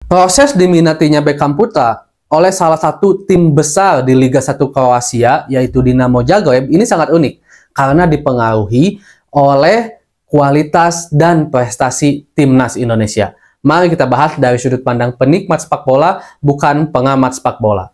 Proses diminatinya Beckham Putra oleh salah satu tim besar di Liga 1 Kroasia, yaitu Dinamo Zagreb, ini sangat unik karena dipengaruhi oleh kualitas dan prestasi timnas Indonesia. Mari kita bahas dari sudut pandang penikmat sepak bola, bukan pengamat sepak bola.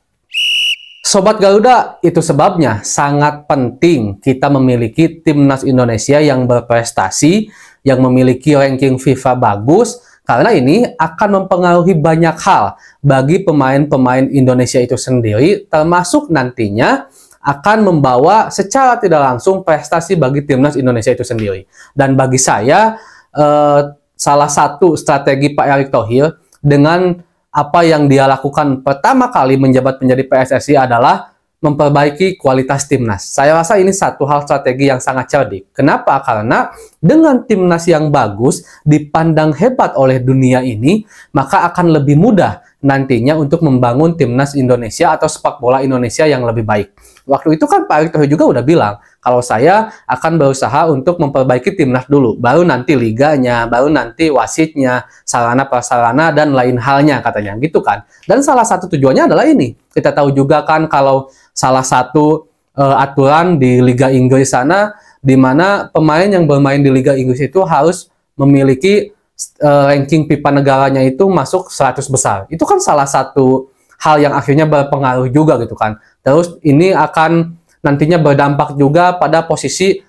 Sobat Garuda, itu sebabnya sangat penting kita memiliki timnas Indonesia yang berprestasi, yang memiliki ranking FIFA bagus, karena ini akan mempengaruhi banyak hal bagi pemain-pemain Indonesia itu sendiri, termasuk nantinya akan membawa secara tidak langsung prestasi bagi timnas Indonesia itu sendiri. Dan bagi saya, salah satu strategi Pak Erick Thohir dengan apa yang dia lakukan pertama kali menjabat menjadi PSSI adalah memperbaiki kualitas timnas. Saya rasa ini satu hal strategi yang sangat cerdik. Kenapa? Karena dengan timnas yang bagus, dipandang hebat oleh dunia ini, maka akan lebih mudah nantinya untuk membangun timnas Indonesia atau sepak bola Indonesia yang lebih baik. Waktu itu kan Pak Erick Thohir juga udah bilang, kalau saya akan berusaha untuk memperbaiki timnas dulu, baru nanti liganya, baru nanti wasitnya, sarana prasarana dan lain halnya katanya, gitu kan. Dan salah satu tujuannya adalah ini. Kita tahu juga kan kalau salah satu aturan di Liga Inggris sana, di mana pemain yang bermain di Liga Inggris itu harus memiliki ranking pipa negaranya itu masuk 100 besar. Itu kan salah satu hal yang akhirnya berpengaruh juga gitu kan. Terus ini akan nantinya berdampak juga pada posisi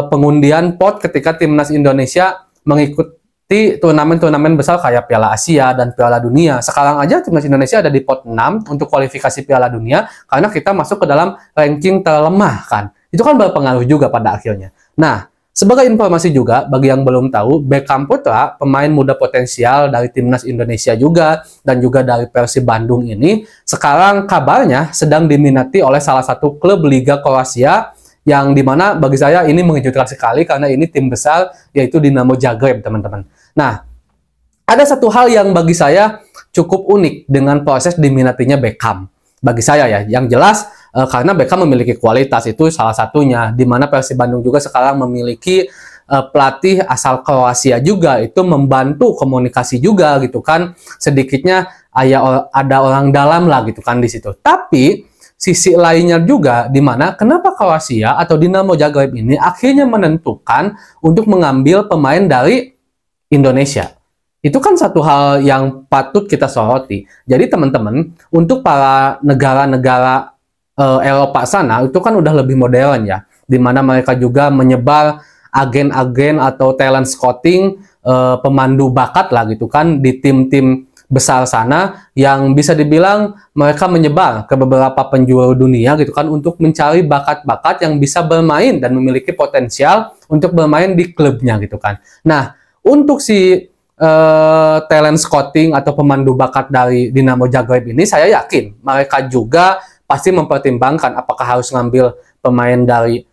pengundian pot ketika timnas Indonesia mengikuti turnamen-turnamen besar kayak Piala Asia dan Piala Dunia. Sekarang aja timnas Indonesia ada di pot 6 untuk kualifikasi Piala Dunia karena kita masuk ke dalam ranking terlemah kan. Itu kan berpengaruh juga pada akhirnya. Nah, sebagai informasi juga, bagi yang belum tahu, Beckham Putra, pemain muda potensial dari timnas Indonesia juga, dan juga dari Persib Bandung ini, sekarang kabarnya sedang diminati oleh salah satu klub Liga Kroasia, yang dimana bagi saya ini mengejutkan sekali, karena ini tim besar, yaitu Dinamo Zagreb, teman-teman. Nah, ada satu hal yang bagi saya cukup unik dengan proses diminatinya Beckham. Bagi saya ya, yang jelas karena Beckham memiliki kualitas, itu salah satunya, di mana Persib Bandung juga sekarang memiliki pelatih asal Kroasia juga, itu membantu komunikasi juga gitu kan, sedikitnya ada orang dalam lah gitu kan di situ. Tapi sisi lainnya juga, di mana kenapa Kroasia atau Dinamo Zagreb ini akhirnya menentukan untuk mengambil pemain dari Indonesia. Itu kan satu hal yang patut kita soroti. Jadi teman-teman, untuk para negara-negara Eropa sana, itu kan udah lebih modern ya, di mana mereka juga menyebar agen-agen atau talent scouting, pemandu bakat lah gitu kan, di tim-tim besar sana, yang bisa dibilang mereka menyebar ke beberapa penjuru dunia gitu kan, untuk mencari bakat-bakat yang bisa bermain dan memiliki potensial untuk bermain di klubnya gitu kan. Nah, untuk si talent scouting atau pemandu bakat dari Dinamo Zagreb ini, saya yakin mereka juga pasti mempertimbangkan apakah harus ngambil pemain dari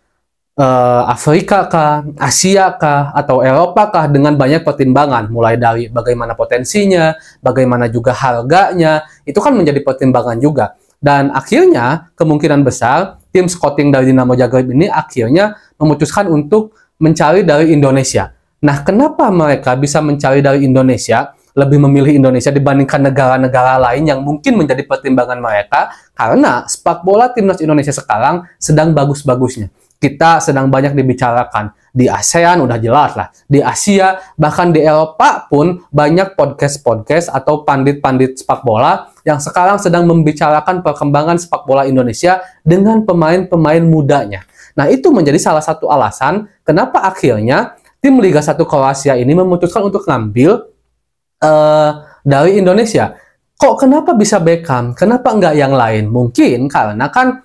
Afrika kah, Asia kah, atau Eropa kah, dengan banyak pertimbangan, mulai dari bagaimana potensinya, bagaimana juga harganya, itu kan menjadi pertimbangan juga. Dan akhirnya kemungkinan besar tim scouting dari Dinamo Zagreb ini akhirnya memutuskan untuk mencari dari Indonesia. Nah, kenapa mereka bisa mencari dari Indonesia, lebih memilih Indonesia dibandingkan negara-negara lain yang mungkin menjadi pertimbangan mereka? Karena sepak bola timnas Indonesia sekarang sedang bagus-bagusnya. Kita sedang banyak dibicarakan. Di ASEAN udah jelas lah. Di Asia, bahkan di Eropa pun banyak podcast-podcast atau pandit-pandit sepak bola yang sekarang sedang membicarakan perkembangan sepak bola Indonesia dengan pemain-pemain mudanya. Nah, itu menjadi salah satu alasan kenapa akhirnya tim Liga 1 Kroasia ini memutuskan untuk ngambil dari Indonesia. Kok kenapa bisa Beckham? Kenapa enggak yang lain? Mungkin karena kan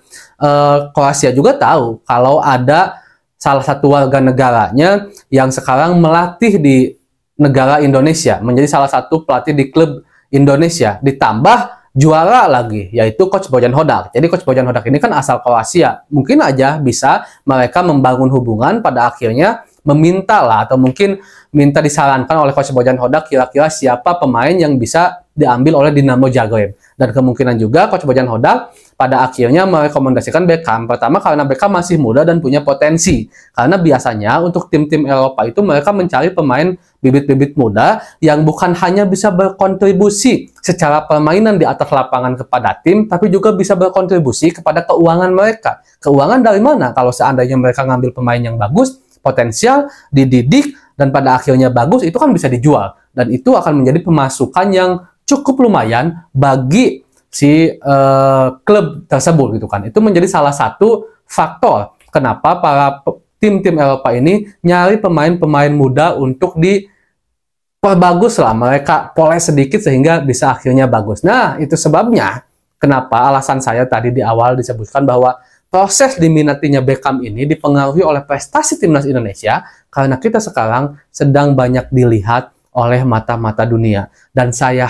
Kroasia juga tahu kalau ada salah satu warga negaranya yang sekarang melatih di negara Indonesia, menjadi salah satu pelatih di klub Indonesia, ditambah juara lagi, yaitu Coach Bojan Hodak. Jadi Coach Bojan Hodak ini kan asal Kroasia. Mungkin aja bisa mereka membangun hubungan, pada akhirnya meminta lah, atau mungkin minta disarankan oleh Coach Bojan Hodak kira-kira siapa pemain yang bisa diambil oleh Dinamo Zagreb. Dan kemungkinan juga Coach Bojan Hodak pada akhirnya merekomendasikan Beckham. Pertama karena Beckham masih muda dan punya potensi. Karena biasanya untuk tim-tim Eropa itu mereka mencari pemain bibit-bibit muda yang bukan hanya bisa berkontribusi secara permainan di atas lapangan kepada tim, tapi juga bisa berkontribusi kepada keuangan mereka. Keuangan dari mana? Kalau seandainya mereka ngambil pemain yang bagus, potensial, dididik, dan pada akhirnya bagus, itu kan bisa dijual. Dan itu akan menjadi pemasukan yang cukup lumayan bagi si klub tersebut gitu kan. Itu menjadi salah satu faktor kenapa para tim-tim Eropa ini nyari pemain-pemain muda untuk diperbagus lah, mereka poles sedikit sehingga bisa akhirnya bagus. Nah, itu sebabnya kenapa alasan saya tadi di awal disebutkan bahwa proses diminatinya Beckham ini dipengaruhi oleh prestasi timnas Indonesia karena kita sekarang sedang banyak dilihat oleh mata-mata dunia. Dan saya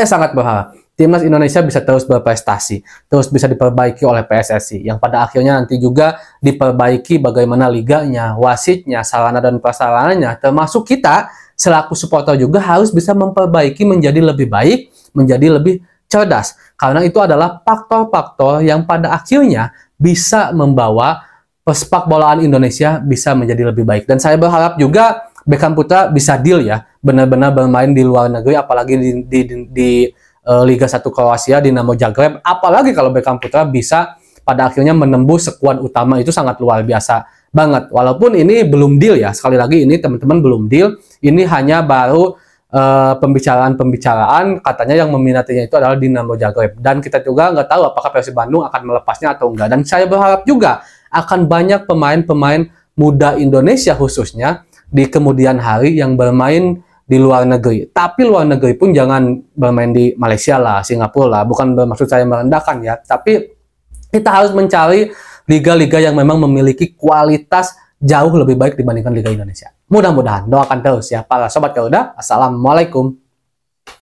sangat berharap timnas Indonesia bisa terus berprestasi, terus bisa diperbaiki oleh PSSI, yang pada akhirnya nanti juga diperbaiki bagaimana liganya, wasitnya, sarana dan prasarananya, termasuk kita selaku supporter juga harus bisa memperbaiki menjadi lebih baik, menjadi lebih cerdas. Karena itu adalah faktor-faktor yang pada akhirnya bisa membawa sepak bolaan Indonesia bisa menjadi lebih baik. Dan saya berharap juga Beckham Putra bisa deal ya, benar-benar bermain di luar negeri, apalagi di Liga 1 Kroasia, Dinamo Zagreb. Apalagi kalau Beckham Putra bisa pada akhirnya menembus skuad utama, itu sangat luar biasa banget. Walaupun ini belum deal ya, sekali lagi ini teman-teman belum deal, ini hanya baru pembicaraan, katanya yang meminatinya itu adalah Dinamo Zagreb. Dan kita juga nggak tahu apakah Persib Bandung akan melepasnya atau enggak. Dan saya berharap juga akan banyak pemain-pemain muda Indonesia khususnya di kemudian hari yang bermain di luar negeri. Tapi luar negeri pun jangan bermain di Malaysia lah, Singapura lah. Bukan bermaksud saya merendahkan ya. Tapi kita harus mencari liga-liga yang memang memiliki kualitas jauh lebih baik dibandingkan Liga Indonesia. Mudah-mudahan, doakan terus ya para Sobat Garuda. Assalamualaikum.